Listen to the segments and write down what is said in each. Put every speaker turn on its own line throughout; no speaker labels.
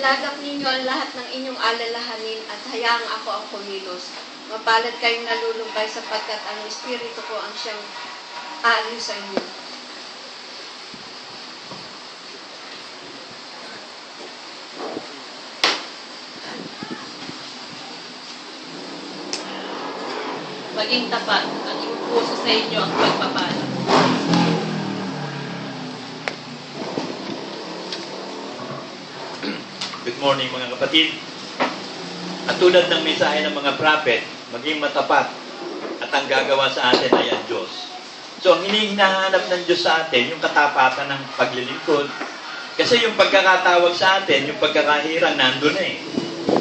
Ilagak ninyo ang lahat ng inyong alalahanin at hayaang ako ang kumilos. Mapalad kayong nalulumbay sapagkat ang Espiritu ko ang siyang aaliw sa inyo.
Maging tapat at ipupuso sa inyo ang pagpapala.
Good morning mga kapatid. At tulad ng mensahe ng mga prophet, maging matapat at ang gagawa sa atin ay ang Diyos. So ang hinahanap ng Diyos sa atin, yung katapatan ng paglilingkod. Kasi yung pagkakatawag sa atin, yung pagkakahirang nandun na eh.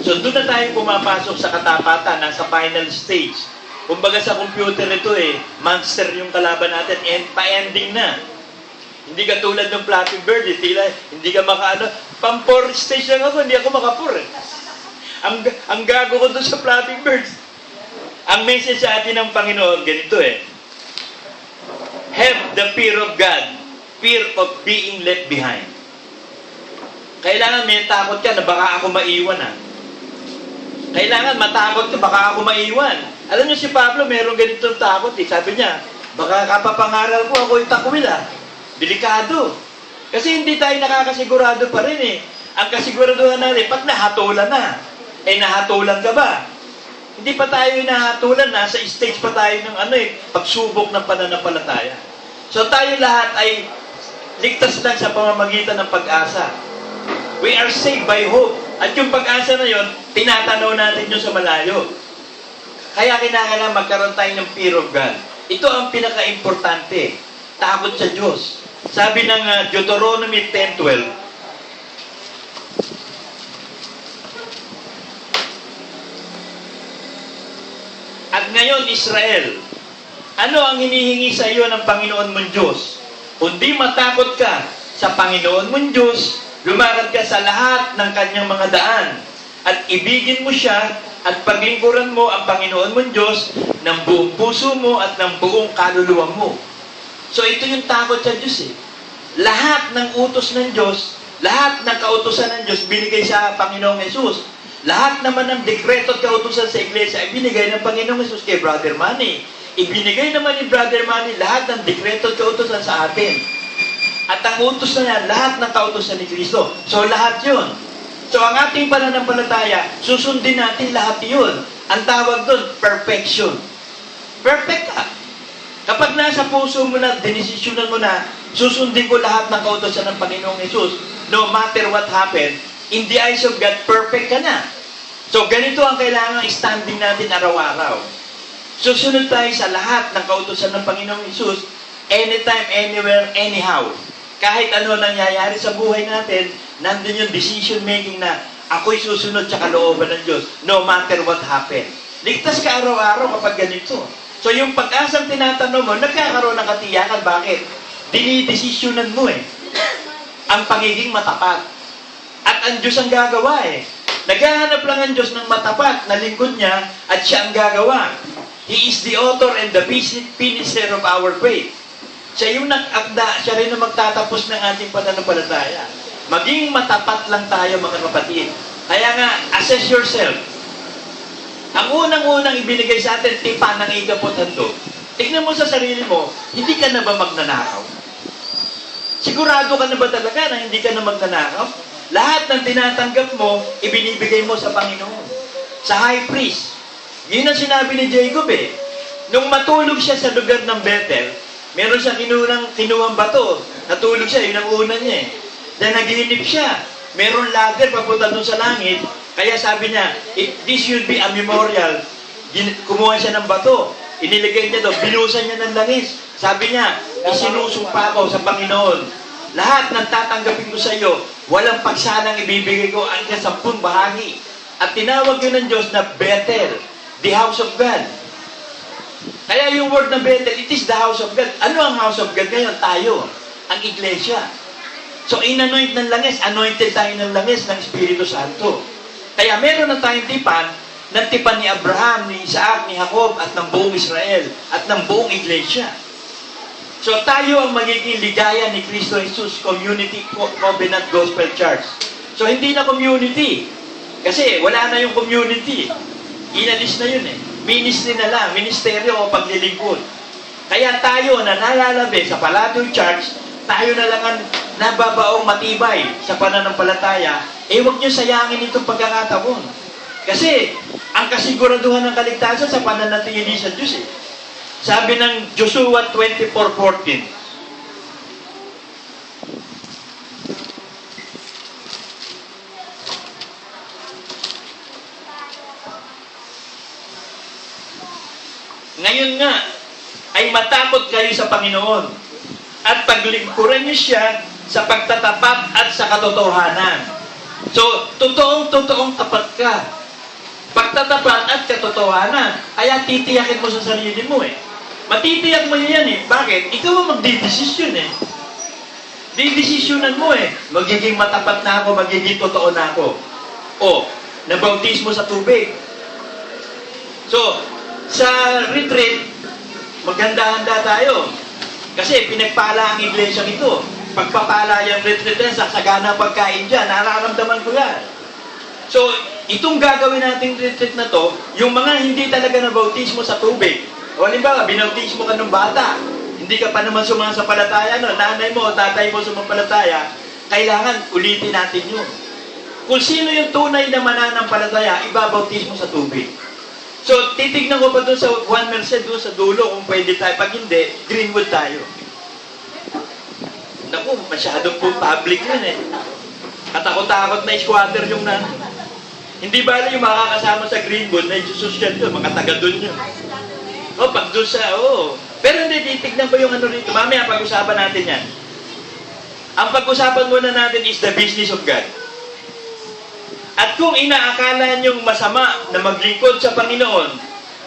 So doon na tayo pumapasok sa katapatan, nasa final stage. Kumbaga sa computer ito eh, monster yung kalaban natin, pa-ending na. Hindi ka tulad ng Flappy Bird, tila, hindi ka makaano. Pang-4 stage lang ako, hindi ako makapur eh. Ang gago ko doon sa Flappy Birds. Ang message sa atin ng Panginoon, ganito eh. Have the fear of God, fear of being left behind. Kailangan may takot ka na baka ako maiwan ah. Kailangan matakot ka, baka ako maiwan. Alam niyo si Pablo, meron ganitong takot eh. Sabi niya, baka kapapangaral ko, ako yung takwil ah. Delikado. Kasi hindi tayo nakakasigurado pa rin eh. Ang kasiguraduhan natin, pag nahatulan na, eh nahatulan ka ba? Hindi pa tayo nahatulan, nasa stage pa tayo ng pagsubok ng pananampalataya. So tayo lahat ay ligtas lang sa pamamagitan ng pag-asa. We are saved by hope. At yung pag-asa na yon, tinatanaw natin yun sa malayo. Kaya kinakailangan magkaroon tayo ng fear of God. Ito ang pinaka-importante. Takot sa Diyos. Sabi ng Deuteronomy 10:12, at ngayon, Israel, ano ang hinihingi sa iyo ng Panginoon mong Diyos? Kundi matakot ka sa Panginoon mong Diyos, lumakad ka sa lahat ng kanyang mga daan, at ibigin mo siya at paglingkuran mo ang Panginoon mong Diyos ng buong puso mo at ng buong kaluluwa mo. So ito yung takot sa Diyos eh. Lahat ng utos ng Diyos, lahat ng kautusan ng Diyos binigay sa Panginoong Yesus. Lahat naman ng dekreto at kautusan sa iglesia ay binigay ng Panginoong Yesus kay Brother Manny. Ibinigay naman ni Brother Manny lahat ng dekreto at kautusan sa atin. At ang utos na yan, lahat ng kautusan ni Kristo. So lahat yun. So ang ating pananampalataya, susundin natin lahat yun. Ang tawag doon, perfection. Perfect ka. Kapag nasa puso mo na, dinesisyonan mo na, susundin ko lahat ng kautusan ng Panginoong Yesus, no matter what happened, in the eyes of God, perfect ka na. So, ganito ang kailangan standing natin araw-araw. Susunod tayo sa lahat ng kautusan ng Panginoong Yesus, anytime, anywhere, anyhow. Kahit ano nangyayari sa buhay natin, nandun yung decision making na ako'y susunod sa kalooban ng Diyos, no matter what happened. Ligtas ka araw-araw kapag ganito. So, yung pag-asang tinatanong mo, nagkakaroon ng katiyakan. Bakit? Dinidesisyonan mo eh. Ang pagiging matapat. At ang Diyos ang gagawa eh. Naghahanap lang ang Diyos ng matapat na lingkod niya at siya ang gagawa. He is the author and the finisher of our faith. Siya yung nag-akda, siya rin ang magtatapos ng ating pananampalataya. Maging matapat lang tayo mga kapatid. Kaya nga, assess yourself. Ang unang-unang ibinigay sa atin, tipa ng ikaputhando. Tignan mo sa sarili mo, hindi ka na ba magnanakaw? Sigurado ka na ba talaga na hindi ka na magnanakaw? Lahat ng tinatanggap mo, ibinibigay mo sa Panginoon. Sa high priest. Yun ang sinabi ni Jacob eh. Nung matulog siya sa lugar ng Bethel, meron siya kinuhang bato. Natulog siya, yun ang una niya eh. Then nagihinip siya. Meron ladder papunta doon sa langit. Kaya sabi niya, this should be a memorial. Kumuha siya ng bato. Iniligay niya doon, binusan niya ng langis. Sabi niya, isinusumpa ko sa Panginoon. Lahat ng tatanggapin ko sa iyo, walang pagsanang ibibigay ko ang 10 bahagi. At tinawag yun ng Diyos na Bethel, the house of God. Kaya yung word na Bethel, it is the house of God. Ano ang house of God ngayon? Tayo, ang iglesia. So, in-anoint ng langis, anointed tayo ng langis ng Espiritu Santo. Kaya meron na tayong tipan ni Abraham, ni Isaac, ni Jacob, at ng buong Israel, at ng buong iglesia. So tayo ang magiging ligaya ni Kristo Jesus Community Covenant Gospel Church. So, hindi na community. Kasi wala na yung community. Inalis na yun eh. Ministry na lang, ministeryo o paglilingkod. Kaya tayo na nalalabi sa Palatio Church, tayo na lang ang nababaong matibay sa pananampalataya, huwag nyo sayangin itong pagkakataon. Kasi, ang kasiguraduhan ng kaligtasan sa pananatili sa Diyos eh. Sabi ng Joshua 24:14, ngayon nga, ay matakot kayo sa Panginoon at paglingkuran niyo siya sa pagtatapat at sa katotohanan. So, totoong tapat ka. Pagtatapat at katotohanan, kaya titiyakin mo sa sarili mo eh. Matitiyak mo yan eh. Bakit? Ikaw ang magdidesisyon eh. Didesisyonan mo eh. Magiging matapat na ako, magiging totoo na ako. O, nabautismo sa tubig. So, sa retreat, maghanda-handa tayo. Kasi pinagpala ang iglesia ito. Pagpapala yung retreat na, sasagana pagkain dyan, nararamdaman ko yan. So, itong gagawin nating retreat na to, yung mga hindi talaga nabautismo sa tubig. O halimbawa, binautismo ka ng bata, hindi ka pa naman sumasampalataya, no? Nanay mo o tatay mo sumampalataya, kailangan ulitin natin yun. Kung sino yung tunay na mananampalataya, ibabautismo sa tubig. So, titignan ko pa doon sa Juan Merced, doon sa dulo, kung pwede tayo. Pag hindi, Greenwood tayo. Naku, masyadong po public yun eh. Katakot-takot na squatter yung na. Hindi ba yung makakasama sa Greenwood na social yun, mga taga doon yun. O, pag doon sa, Pero hindi, titignan ko yung ano rito. Mamaya, pag-usapan natin yan. Ang pag-usapan muna natin is the business of God. At kung inaakala niyong masama na maglingkod sa Panginoon,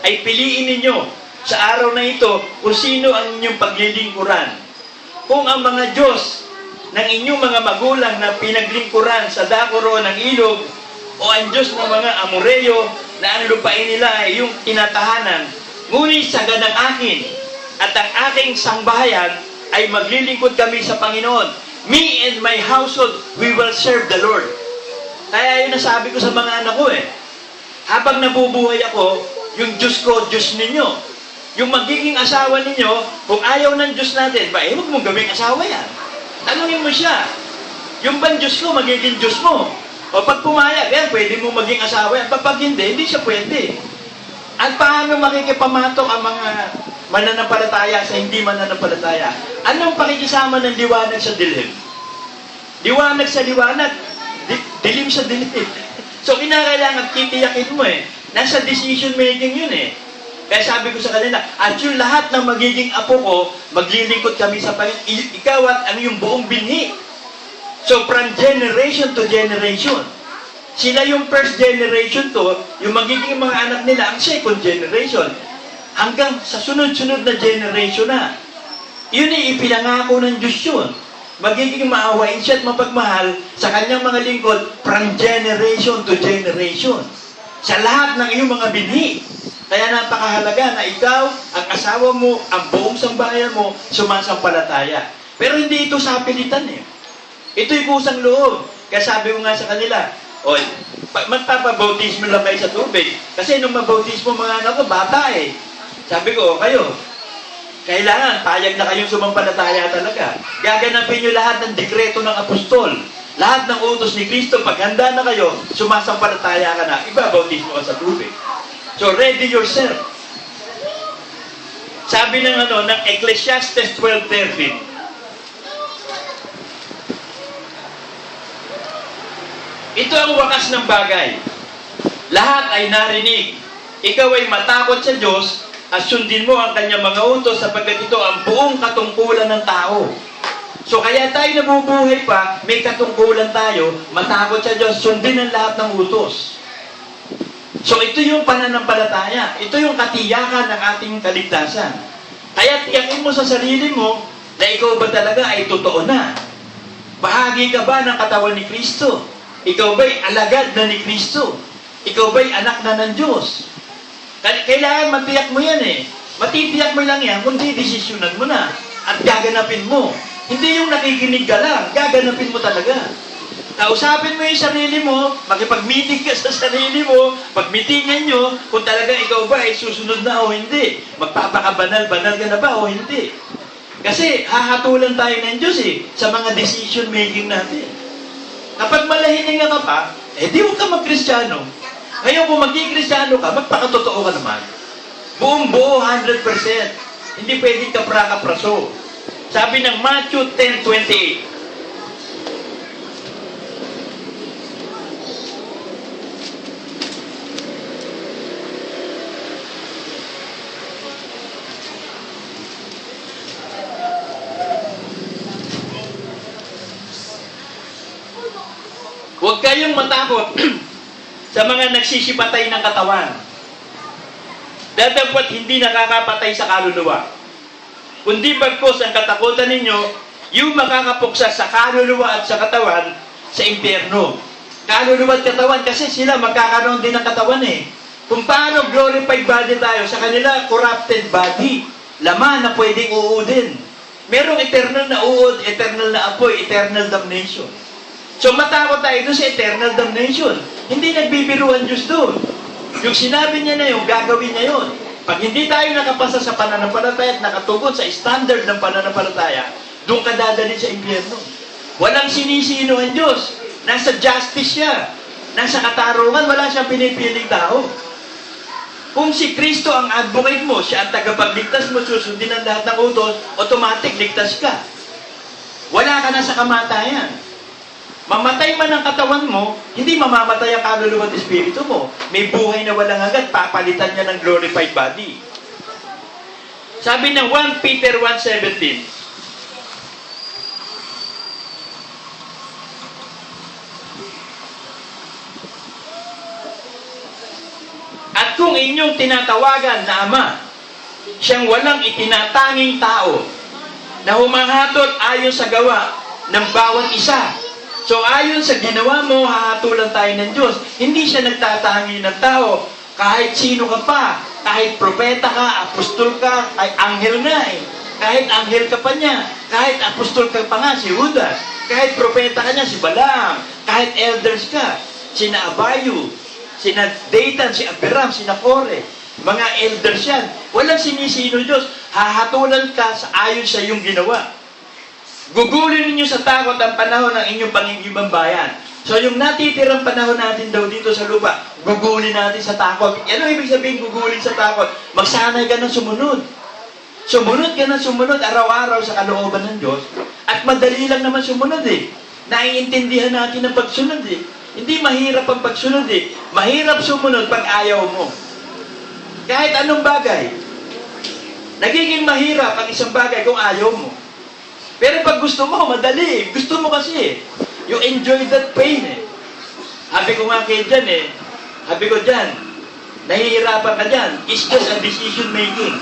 ay piliin ninyo sa araw na ito kung sino ang inyong paglilingkuran. Kung ang mga Diyos ng inyong mga magulang na pinaglingkuran sa dakoro ng ilog, o ang Diyos ng mga Amoreyo na ang lupain nila ay yung tinatahanan, ngunit sa ganang akin at ang aking sangbahayan ay maglilingkod kami sa Panginoon. Me and my household, we will serve the Lord. Kaya yun nasabi ko sa mga anak ko eh. Habang nabubuhay ako, yung Diyos ko, Diyos ninyo. Yung magiging asawa ninyo, kung ayaw ng Diyos natin, huwag mong gawing asawa yan. Tanungin mo siya. Yung bang Diyos ko, magiging Diyos mo? O pag pumayag, pwede mo maging asawa yan. Pag hindi siya pwede. At paano makikipamatok ang mga mananampalataya sa hindi mananampalataya? Anong pakikisama ng liwanag sa dilim? Liwanag sa liwanag, dilim sa dilim. So, kinakailangan titiyakin mo eh. Nasa decision making yun eh. Kaya sabi ko sa kanila, at yung lahat ng magiging apo ko, maglilingkod kami sa Panginoon. Ikaw at ang yung buong binhi. So, from generation to generation. Sila yung first generation to, yung magiging mga anak nila, ang second generation. Hanggang sa sunod-sunod na generation na. Yun ay ipinangako ng Diyos yun. Magiging maawain siya at mapagmahal sa kanyang mga lingkod from generation to generation. Sa lahat ng iyong mga binhi. Kaya napakahalaga na ikaw, ang asawa mo, ang buong sambahayan mo, sumasampalataya. Pero hindi ito sapilitan eh. Ito'y kusang loob. Kaya sabi ko nga sa kanila, magpapabautismo lang kayo sa tubig. Kasi nung mabautismo mga anak ko, bata eh. Sabi ko, kayo, kailangan, payag na kayong sumampalataya talaga. Gaganapin nyo lahat ng dekreto ng apostol. Lahat ng utos ni Kristo, pag handa na kayo, sumasampalataya ka na, ibabautismo ka sa tubig. So, ready yourself. Sabi ng Ecclesiastes 12:13. Ito ang wakas ng bagay. Lahat ay narinig. Ikaw ay matakot sa Diyos at sundin mo ang kanyang mga utos sapagkat ito ang buong katungkulan ng tao. So kaya tayo nabubuhay pa, may katungkulan tayo, matakot sa Diyos, sundin ang lahat ng utos. So ito yung pananampalataya. Ito yung katiyakan ng ating kaligtasan. Kaya tiyakin mo sa sarili mo na ikaw ba talaga ay totoo na. Bahagi ka ba ng katawan ni Kristo? Ikaw ba'y alagad na ni Kristo? Ikaw ba'y anak na ng Diyos? Kailangan matiyak mo yan eh. Matitiyak mo lang yan kung didesisyonan mo na at gaganapin mo. Hindi yung nakikinig ka lang, gaganapin mo talaga. Kausapin mo yung sarili mo, makipag-meeting ka sa sarili mo, pag-meetingan nyo, kung talagang ikaw ba ay susunod na o hindi. Magpapakabanal-banal ka na ba o hindi. Kasi hahatulan tayo ng Diyos sa mga decision making natin. Kapag malahining ka pa, di huwag ka mag-Kristyano. Ngayon kung mag-Kristyano ka, magpakatotoo ka naman. Buong buo, 100%. Hindi pwedeng kapra-kapraso. Sabi ng Matthew 10:28, huwag kayong matakot sa mga nagsisipatay ng katawan. Datapwat hindi nakakapatay sa kaluluwa. Kundi bagkus ang katakutan ninyo, yung makakapuksa sa kaluluwa at sa katawan sa impyerno. Kaluluwa at katawan kasi sila magkakaroon din ng katawan Kung paano glorified body tayo, sa kanila corrupted body. Laman na pwedeng uudin. Merong eternal na uod, eternal na apoy, eternal damnation. So matakot tayo doon sa eternal damnation. Hindi nagbibiro ang Diyos doon. Yung sinabi niya na yung gagawin niya yun. Pag hindi tayo nakapasa sa pananampalataya at nakatugon sa standard ng pananampalataya, doon ka dadalhin sa impyerno. Walang sinisino ang Diyos. Nasa justice siya. Nasa katarungan, wala siyang pinipiling tao. Kung si Kristo ang advocate mo, siya ang tagapagligtas mo, susundin ang lahat ng utos, automatic ligtas ka. Wala ka na sa kamatayan. Mamatay man ang katawan mo, hindi mamamatay ang kaluluwa at espiritu mo. May buhay na walang hanggan, papalitan niya ng glorified body. Sabi ng 1 Peter 1:17, at kung inyong tinatawagan na Ama, siyang walang itinatanging tao, na humahatol ayon sa gawa ng bawat isa. So ayon sa ginawa mo, hahatulan tayo ng Diyos. Hindi siya nagtatangi ng tao. Kahit sino ka pa, kahit propeta ka, apostol ka, ay anghel nga Kahit anghel ka pa niya, kahit apostol ka pa nga, si Judas. Kahit propeta ka niya, si Balaam. Kahit elders ka, sina Abayu, sina Dathan, si Abiram, sina Kore. Mga elders yan. Walang sinisino Diyos. Hahatulan ka sa ayon sa iyong ginawa. Gugulin ninyo sa takot ang panahon ng inyong pangingibang bayan. So yung natitirang panahon natin daw dito sa lupa, gugulin natin sa takot. Ano ibig sabihin gugulin sa takot? Magsanay ka ng sumunod. Sumunod ka ng sumunod araw-araw sa kalooban ng Diyos. At madali lang naman sumunod Naiintindihan natin ang pagsunod Hindi mahirap ang pagsunod Mahirap sumunod pag ayaw mo. Kahit anong bagay. Nagiging mahirap ang isang bagay kung ayaw mo. Pero pag gusto mo, madali. Gusto mo kasi you enjoy that pain Sabi ko nga kayo dyan sabi ko dyan, nahihirapan ka dyan. It's just a decision making.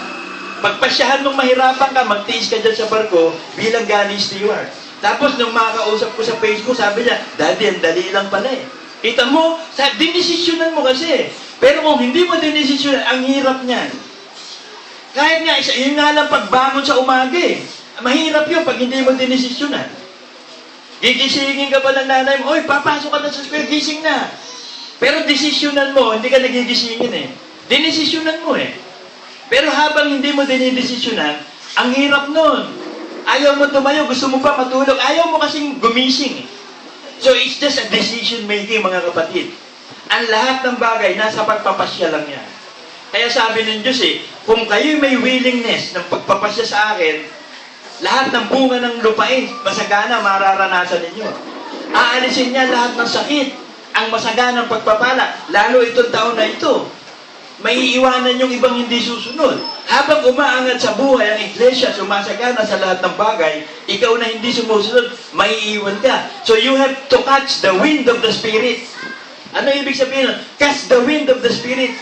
Pagpasyahan mong mahirapan ka, magtiis ka dyan sa barko bilang galley steward. Tapos nung makakausap ko sa Facebook, sabi niya, Daddy, ang dali lang pala Kita mo, dinesisyonan mo kasi. Pero kung hindi mo dinesisyonan, ang hirap niyan. Kahit nga, yun nga lang pagbangon sa umaga Mahirap yun pag hindi mo dinesisyonan. Gigisingin ka pa ng nanay mo, oy, papasok ka na sa school, gising na. Pero desisyonan mo, hindi ka nagigisingin Dinesisyonan mo Pero habang hindi mo dinidesisyonan, ang hirap nun. Ayaw mo tumayo, gusto mo pa matulog, ayaw mo kasing gumising So it's just a decision making, mga kapatid. Ang lahat ng bagay, nasa pagpapasya lang yan. Kaya sabi ng Diyos kung kayo may willingness ng pagpapasya sa akin, lahat ng bunga ng lupain, masagana, mararanasan ninyo. Aalisin niya lahat ng sakit, ang masaganang pagpapala, lalo itong taon na ito. May iiwanan yung ibang hindi susunod. Habang umaangat sa buhay ang iglesia, sumasagana sa lahat ng bagay, ikaw na hindi sumusunod, may iiwan ka. So you have to catch the wind of the Spirit. Ano ibig sabihin? Catch the wind of the Spirit.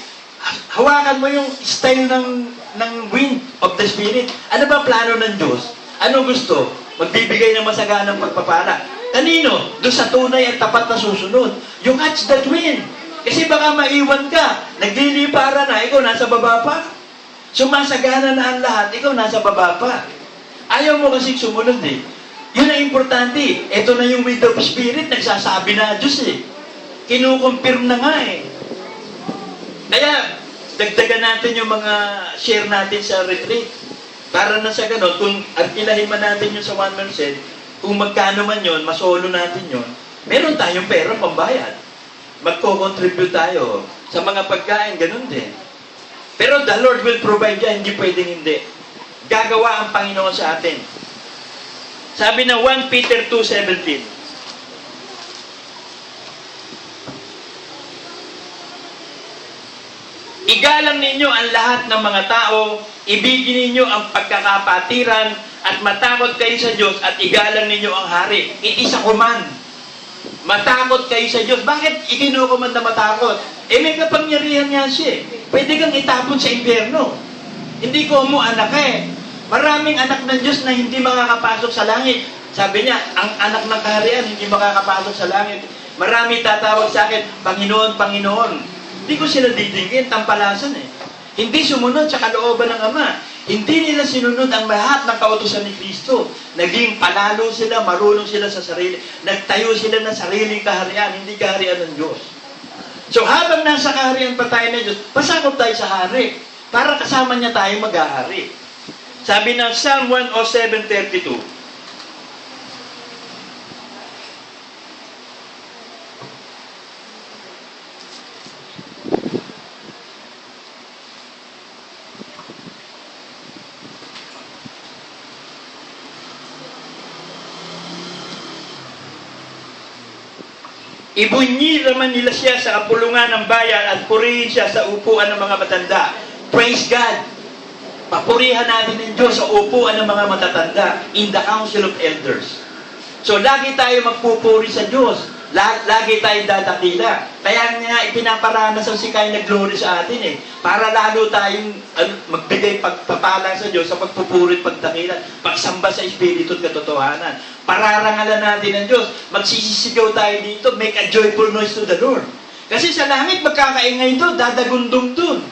Hawakan mo yung style ng wind of the Spirit. Ano ba plano ng Diyos? Ano gusto? Magbibigay ng masaganang pagpapala. Kanino? Doon sa tunay at tapat na susunod. You catch that wind. Kasi baka maiwan ka. Naglilipara na, ikaw nasa baba pa. Sumasagana na ang lahat, ikaw nasa baba pa. Ayaw mo kasi sumunod Yun ang importante. Ito na yung with the Spirit, nagsasabi na Diyos eh. Kinukumpirm na nga eh. Kaya, dagdagan natin yung mga share natin sa retreat. Para na sa ganon, kung arkilahin man natin yun sa 1%, kung magkano man yun, masolo natin yun, meron tayong pera pambayad. Magko-contribute tayo sa mga pagkain, ganun din. Pero the Lord will provide yan, hindi pwedeng hindi. Gagawa ang Panginoon sa atin. Sabi ng 1 Peter 2:17, igalang ninyo ang lahat ng mga tao, ibigin ninyo ang pagkakapatiran, at matakot kayo sa Diyos, at igalang ninyo ang hari. It is a command. Matakot kayo sa Diyos. Bakit ikinukumand na matakot? May kapangyarihan nga siya. Pwede kang itapon sa impyerno. Hindi ko mo anak eh. Maraming anak ng Diyos na hindi makakapasok sa langit. Sabi niya, ang anak ng kaharian hindi makakapasok sa langit. Marami tatawag sa akin, Panginoon, Panginoon. Hindi ko sila didingin, tampalasan eh. Hindi sumunod sa kalooban ng Ama. Hindi nila sinunod ang lahat ng kautusan ni Kristo. Naging panalo sila, marunong sila sa sarili. Nagtayo sila ng sariling kaharian, hindi kaharian ng Diyos. So habang nasa kaharian pa tayo ng Diyos, pasakop tayo sa hari. Para kasama niya tayo mag-ahari. Sabi ng Psalm 107:32, ibunyi naman nila siya sa kapulungan ng bayan at purihin siya sa upuan ng mga matanda. Praise God! Papurihan natin ng Diyos sa upuan ng mga matatanda in the council of elders. So, lagi tayo magpupuri sa Diyos. Lagi tayo dadakila. Kaya nga, ipinaparanas ang sikay na glory sa atin eh. Para lalo tayong magbigay pagpapala sa Diyos sa pagpupuri at pagdakila, pagsamba sa Espiritu at katotohanan. Pararangalan natin ang Diyos. Magsisisigaw tayo dito, make a joyful noise to the Lord. Kasi sa langit, magkakaingay doon, dadagundong doon.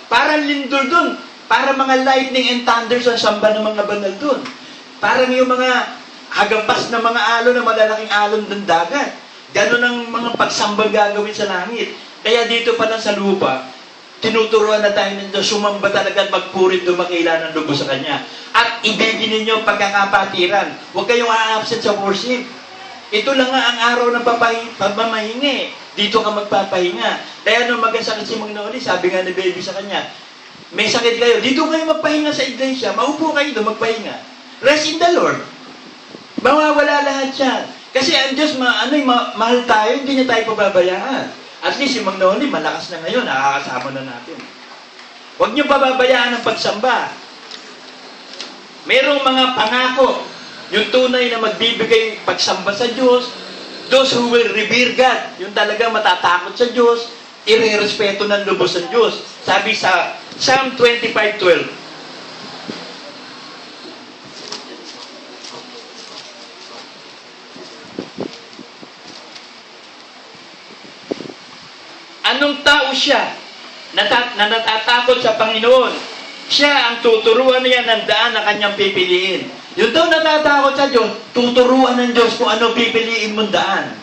Parang lindol doon. Para mga lightning and thunders ang samba ng mga banal doon. Parang yung mga hagampas na mga alon, na malalaking alon ng dagat. Ganon ang mga pagsambang gagawin sa langit. Kaya dito pa lang sa lupa, tinuturuan na tayo ng Diyos, sumamba talaga at magpurit dumakila ng lubos sa Kanya. At ibigin ninyo ang pagkakapatiran. Huwag kayong a-absent sa worship. Ito lang nga ang araw ng pagmamahinga. Dito ka magpapahinga. Kaya nung magkasakit si Mang Noli, sabi nga ni baby sa kanya, may sakit kayo, dito kayo magpahinga sa iglesia. Maupo kayo doon, magpahinga. Rest in the Lord. Mawawala lahat yan. Kasi ang Diyos, mahal tayo, hindi niya tayo pababayaan. At least si Mang Noli, malakas na ngayon, nakakasama na natin. Huwag niyo pababayaan ang pagsamba. Merong mga pangako, yung tunay na magbibigay pagsamba sa Diyos, those who will revere God, yung talaga matatakot sa Diyos, irerespeto ng lubos ng Diyos. Sabi sa Psalm 25:12, anong tao siya na natatakot sa Panginoon? Siya ang tuturuan niya ng daan na kanyang pipiliin. Yung daw natatakot sa Diyos, tuturuan ng Diyos kung ano pipiliin mong daan.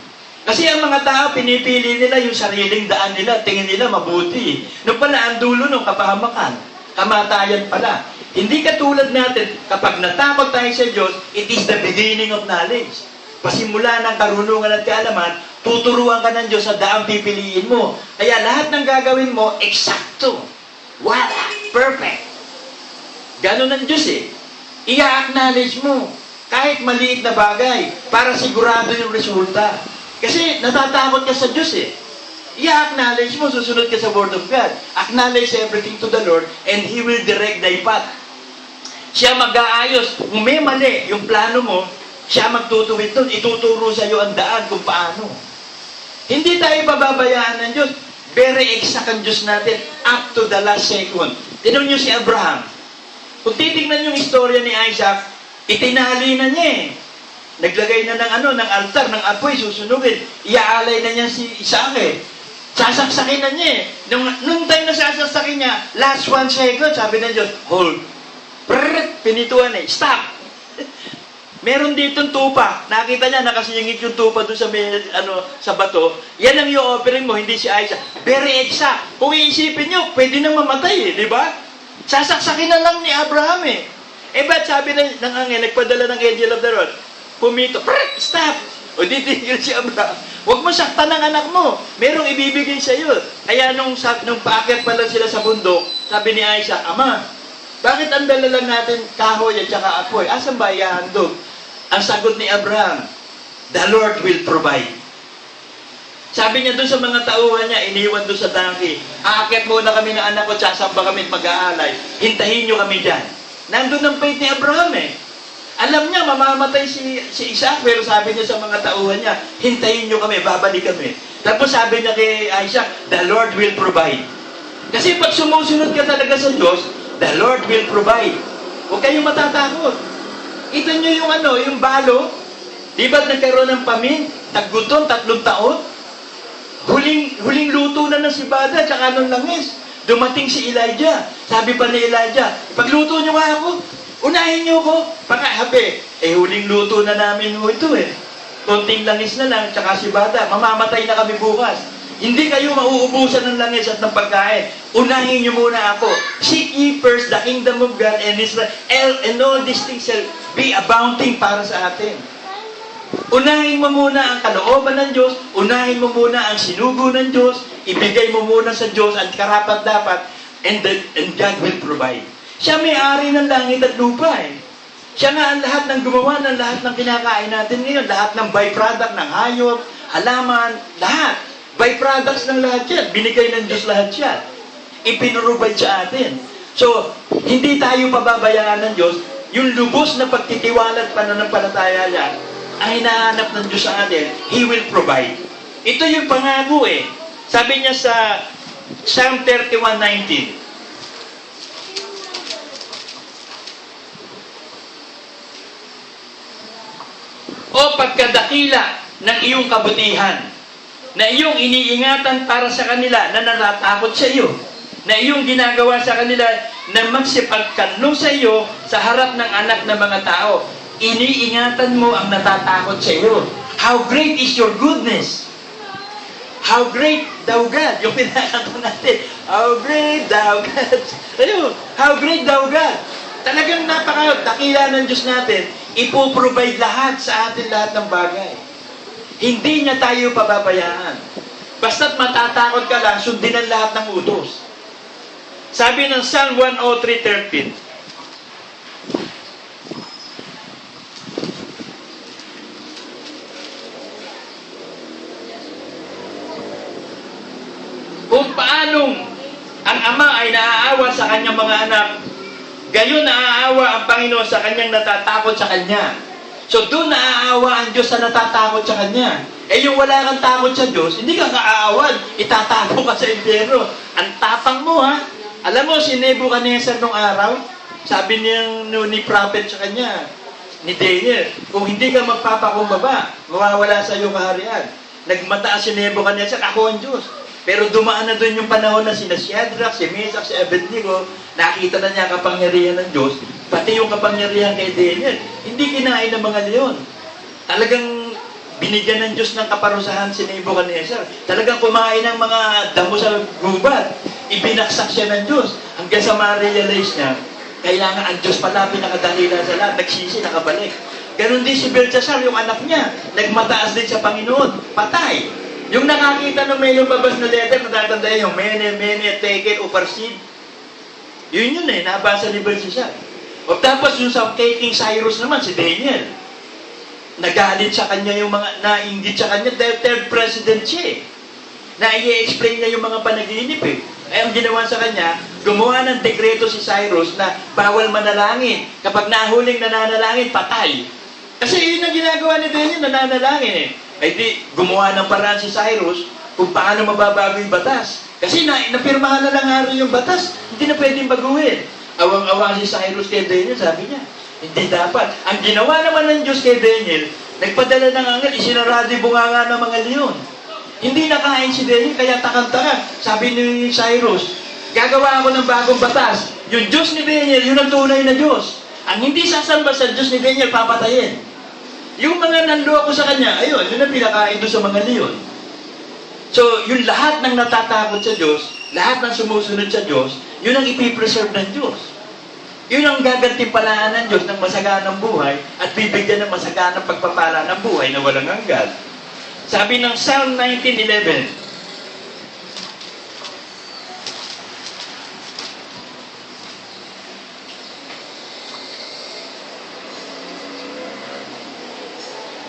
Kasi ang mga tao, pinipili nila yung sariling daan nila, tingin nila mabuti. No pala, ang dulo ng kapahamakan, kamatayan pala. Hindi katulad natin, kapag natakot tayo sa Diyos, it is the beginning of knowledge. Pasimula ng karunungan at kaalaman, tuturuan ka ng Diyos sa daang pipiliin mo. Kaya lahat ng gagawin mo, eksakto. Wala. Perfect. Ganon ang Diyos eh. I-acknowledge mo. Kahit maliit na bagay, para sigurado yung resulta. Kasi natatakot ka sa Diyos eh. I-acknowledge mo, susunod ka sa Word of God. Acknowledge everything to the Lord, and He will direct thy path. Siya mag-aayos. Kung may mali yung plano mo, siya magtutuwid doon, ituturo sa iyo ang daan kung paano. Hindi tayo pababayaan ng Diyos. Very exact ang Diyos natin, up to the last second. Tinan niyo si Abraham. Kung titignan yung istorya ni Isaac, itinali na niya eh. Naglagay na ng altar, ng apoy, susunugin. Iaalay na niya si Isaac eh. Sasaksakin na niya eh. Nung time na sasaksakin niya, last 1 second, sabi ng Diyos, hold. Pinituan eh, stop. meron ditong tupa. Nakita niya, nakasingit yung tupa doon sa, sa bato. Yan ang i-offering mo, hindi si Isaac. Very exact. Kung iisipin nyo, pwede nang mamatay di ba? Sasaksakin na lang ni Abraham ba't sabi ng angel, nagpadala ng angel of the Lord, pumito, stop! O titigil si Abraham. Huwag mo saktan ng anak mo. Merong ibibigay sa iyo. Kaya nung paakyat pa lang sila sa bundok, sabi ni Isaac, Ama, bakit ang dala lang natin kahoy at saka apoy? Asan ba ihahandog? Ang sagot ni Abraham, the Lord will provide. Sabi niya doon sa mga tauhan niya, iniwan doon sa donkey, aakyat muna kami ng anak ko, sasamba kami mag-aalay. Hintahin niyo kami dyan. Nandun ang faith ni Abraham Alam niya, mamamatay si Isaac, pero sabi niya sa mga tauhan niya, hintayin niyo kami, babalik kami. Tapos sabi niya kay Isaac, the Lord will provide. Kasi pag sumusunod ka talaga sa Diyos, the Lord will provide. Huwag kayong matatakot. Ito niyo yung yung balo. Di ba nagkaroon ng pamin? Taggutom, 3 taon? Huling luto na ng sibada, tsaka ng langis. Dumating si Elijah. Sabi pa ni Elijah, pagluto niyo nga ako, unahin niyo ko. Habi, huling luto na namin ito Konting langis na lang, tsaka sibada. Mamamatay na kami bukas. Hindi kayo mauubusan ng langis at ng pagkain. Unahin niyo muna ako. Seek ye first the kingdom of God and His and all these things shall be abounding para sa atin. Unahin mo muna ang kalooban ng Diyos, unahin mo muna ang sinugo ng Diyos, ibigay mo muna sa Diyos ang karapat-dapat, and God will provide. Siya may-ari ng langit at lupa Siya nga ang lahat ng gumawa ng lahat ng kinakain natin ngayon, lahat ng byproduct ng hayop, halaman, lahat. Byproducts ng lahat yan. Binigay ng Diyos lahat yan. Ipinurubay sa atin. So, hindi tayo pababayaan ng Diyos. Yung lubos na pagtitiwala at pananampalataya yan, ay hinahanap ng Diyos sa atin, He will provide. Ito yung pangako Sabi niya sa Psalm 31:19. O pagkadakila ng iyong kabutihan, na iyong iniingatan para sa kanila na natatakot sa iyo, na iyong ginagawa sa kanila na magsipagkanlong sa iyo sa harap ng anak ng mga tao. Iniingatan mo ang natatakot sa iyo. How great is your goodness? How great thou God? Yung pinakanta natin. How great thou God? Ayun, how great thou God? Talagang dakila ng Diyos natin. Ipoprovide lahat sa atin lahat ng bagay. Hindi niya tayo pababayaan. Basta't matatakot ka lang, sundin ang lahat ng utos. Sabi ng Psalm 103:13, kung paanong ang ama ay naaawa sa kanyang mga anak, gayon naaawa ang Panginoon sa kanyang natatakot sa kanya. So doon naaawa ang Diyos sa natatakot sa kanya. Yung wala kang takot sa Diyos, hindi ka kaaawan, itatakot ka sa impyerno. Ang tapang mo Alam mo, si Nebuchadnezzar nung araw, sabi ni prophet sa kanya, ni Daniel, kung hindi ka magpapakumbaba, mawawala sa iyong kaharian. Nagmataas si Nebuchadnezzar, ako ang Diyos. Pero dumaan na doon yung panahon na sina Shadrach, si Meshach, si Abednego, nakita na niya kapangyarihan ng Diyos, pati yung kapangyarihan kay Daniel, hindi kinain ng mga leon. Talagang binigyan ng Diyos ng kaparusahan si Nebuchadnezzar. Talagang kumain ng mga damo sa gubat. Ibinaksak siya ng Diyos. Hanggang sa ma-realize niya, kailangan ang Diyos pala pinakadakila sa lahat. Nagsisi, nakabalik. Ganon din si Belshazzar, yung anak niya. Nagmataas din sa Panginoon. Patay. Yung nakakita ng may lumabas na letter, natatandaan yung mene, take it, uparsid. Yun nabasa ni Belshazzar. O tapos yung sa kay King Cyrus naman, si Daniel. Nagalit sa kanya yung mga, nainggit sa kanya, third president siya na i-explain niya yung mga panaginip ang ginawa sa kanya, gumawa ng dekreto si Cyrus na bawal manalangin. Kapag nahuling nananalangin, patay. Kasi yun ang ginagawa ni Daniel, nananalangin Ay di, gumawa ng paraan si Cyrus kung paano mababago yung batas. Kasi napirmahan na lang araw yung batas, hindi na pwedeng baguhin. Awang-awa si Cyrus kay Daniel, sabi niya, hindi dapat. Ang ginawa naman ng Diyos kay Daniel, nagpadala ng angel, isinarado yung bunganga ng mga leon. Hindi nakain si Daniel, kaya takang-taka. Sabi ni Cyrus, gagawa ako ng bagong batas. Yung Diyos ni Daniel, yun ang tunay na Diyos. Ang hindi sasamba sa Diyos ni Daniel, papatayin. Yung mga nanloko sa kanya, ayun, yun ang pinakain doon sa mga leon. So, yung lahat ng natatakot sa Diyos, lahat ng sumusunod sa Diyos, yun ang ipipreserve ng Diyos. Yun ang gagantimpalaan ng Diyos ng masaganang buhay at bibigyan ng masaganang pagpapala ng buhay na walang hanggan. Sabi ng Psalm 19:11,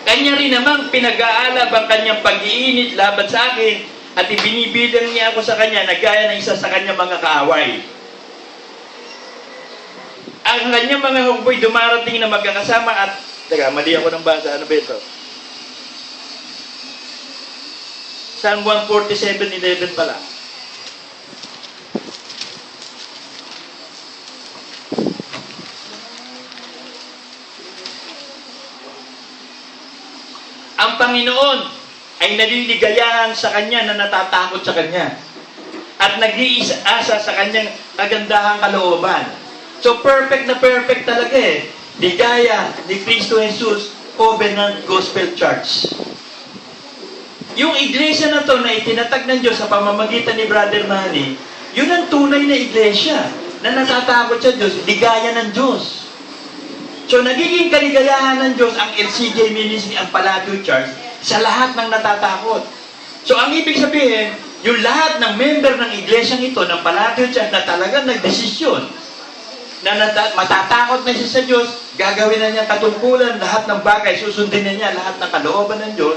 Kanya rin namang pinag-aalab ang kanyang pag-iinit laban sa akin at ibinibilang niya ako sa kanya na gaya ng isa sa kanyang mga kaaway. Ang kanyang mga hukboy dumarating na magkakasama at... Teka, mali ako ng basa. Ano ba ito? Psalm 147:11 pala. Ang Panginoon ay naliligayahan sa Kanya na natatakot sa Kanya at nag-iisa-asa sa Kanyang kagandahang kalooban. So perfect na perfect talaga eh. Ligaya ni Cristo Jesus Covenant Gospel Church. Yung iglesia na to na itinatag ng Diyos sa pamamagitan ni Brother Manny, yun ang tunay na iglesia na natatakot sa Diyos, ligaya ng Diyos. So, nagiging kaligayahan ng Diyos ang LCJ Ministry, ang Palatio Church, sa lahat ng natatakot. So, ang ibig sabihin, yung lahat ng member ng iglesyang ito, ng Palatio Church, na talagang nagdesisyon, na matatakot na siya sa Diyos, gagawin na niya katungkulan, lahat ng bagay, susundin na niya, lahat ng kalooban ng Diyos,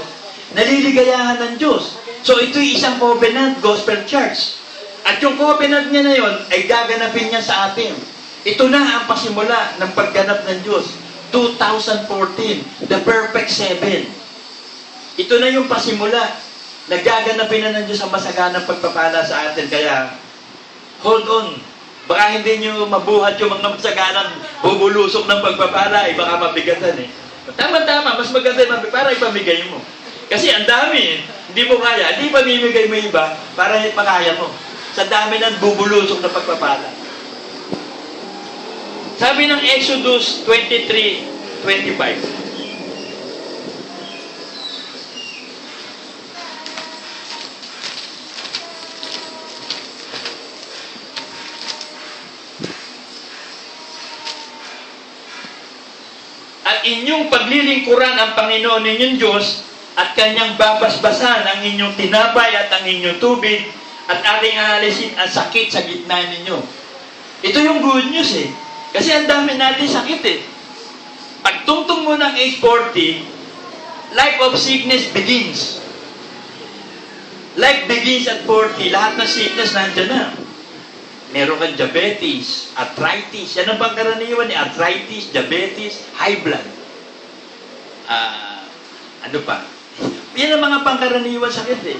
naliligayahan ng Diyos. So, ito'y isang Covenant Gospel Church. At yung covenant niya na yon ay gaganapin niya sa atin. Ito na ang pasimula ng pagganap ng Diyos. 2014, the perfect 7. Ito na yung pasimula. Nagaganapin na ng Diyos ang masaganang pagpapala sa atin. Kaya, hold on. Baka hindi nyo mabuhat yung mga masaganang bubulusok ng pagpapala. Baka mabigatan eh. Tama-tama, mas maganda yung para ipamigay mo. Kasi ang dami, hindi mo kaya. Hindi pamimigay mo iba para makaya mo. Sa dami ng bubulusok na pagpapala. Sabi ng Exodus 23:25. At inyong paglilingkuran ang Panginoon ninyong Diyos at kanyang babasbasan ang inyong tinapay at ang inyong tubig at ating aalisin ang sakit sa gitna ninyo. Ito yung good news eh. Kasi ang dami natin sakit eh. Pag tungtong mo ng age 40, life of sickness begins. Life begins at 40. Lahat ng sickness nandiyan na. Meron kang diabetes, arthritis. Yan ang pangkaraniwan ni arthritis, diabetes, high blood. Ano pa? Yan ang mga pangkaraniwan sakit eh.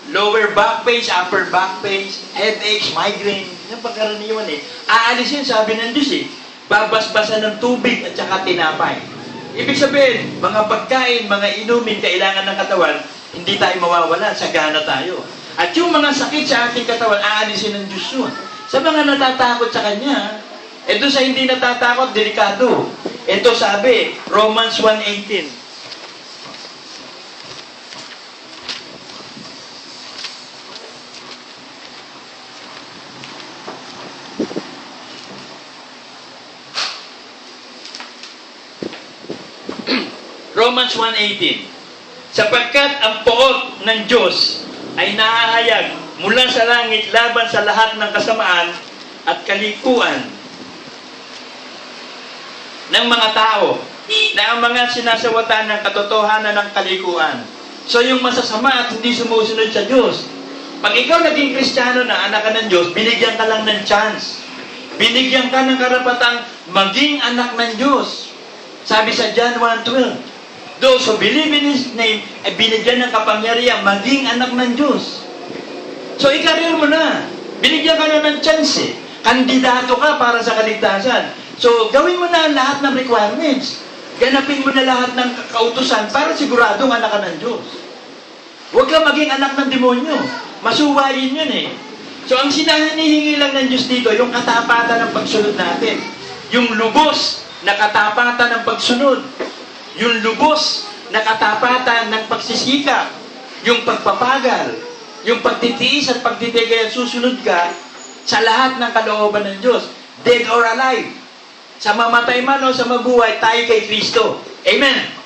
Lower back pain, upper back pain, headaches, migraine. Yan ang pangkaraniwan eh. Aalisin, sabi ng Diyos eh. Babasbasan ng tubig at saka tinapay. Ibig sabihin, mga pagkain, mga inumin, kailangan ng katawan, hindi tayo mawawala, sagana tayo. At yung mga sakit sa ating katawan, aalisin ng Diyos yun. Sa mga natatakot sa Kanya, ito sa hindi natatakot, delikado. Ito sabi, Romans 1:18. Romans 1:18. Sapagkat ang poot ng Diyos ay nahahayag mula sa langit laban sa lahat ng kasamaan at kalikuan ng mga tao na ang mga sinasawatan ng katotohanan ng kalikuan. So yung masasama at hindi sumusunod sa Diyos. Pag ikaw naging Kristiyano na, anak ka ng Diyos, binigyan ka lang ng chance. Binigyan ka ng karapatang maging anak ng Diyos. Sabi sa John 1:12, those who believe in His name ay binigyan ng kapangyarihan maging anak ng Diyos. So, ikarir mo na. Binigyan ka na ng chance eh. Kandidato ka para sa kaligtasan. So, gawin mo na ang lahat ng requirements. Ganapin mo na lahat ng kautusan para siguradong anak ka ng Diyos. Huwag ka maging anak ng demonyo. Masuwayin yun eh. So, ang sinahinihingi lang ng Diyos dito, yung katapatan ng pagsunod natin. Yung lubos na katapatan ng pagsunod. yung lubos na katapatan ng pagsisikap, yung pagpapagal, yung pagtitiis at pagtitigay at susunod ka sa lahat ng kalooban ng Diyos. Dead or alive. Sa mamatay man o sa mabuhay, tayo kay Kristo. Amen.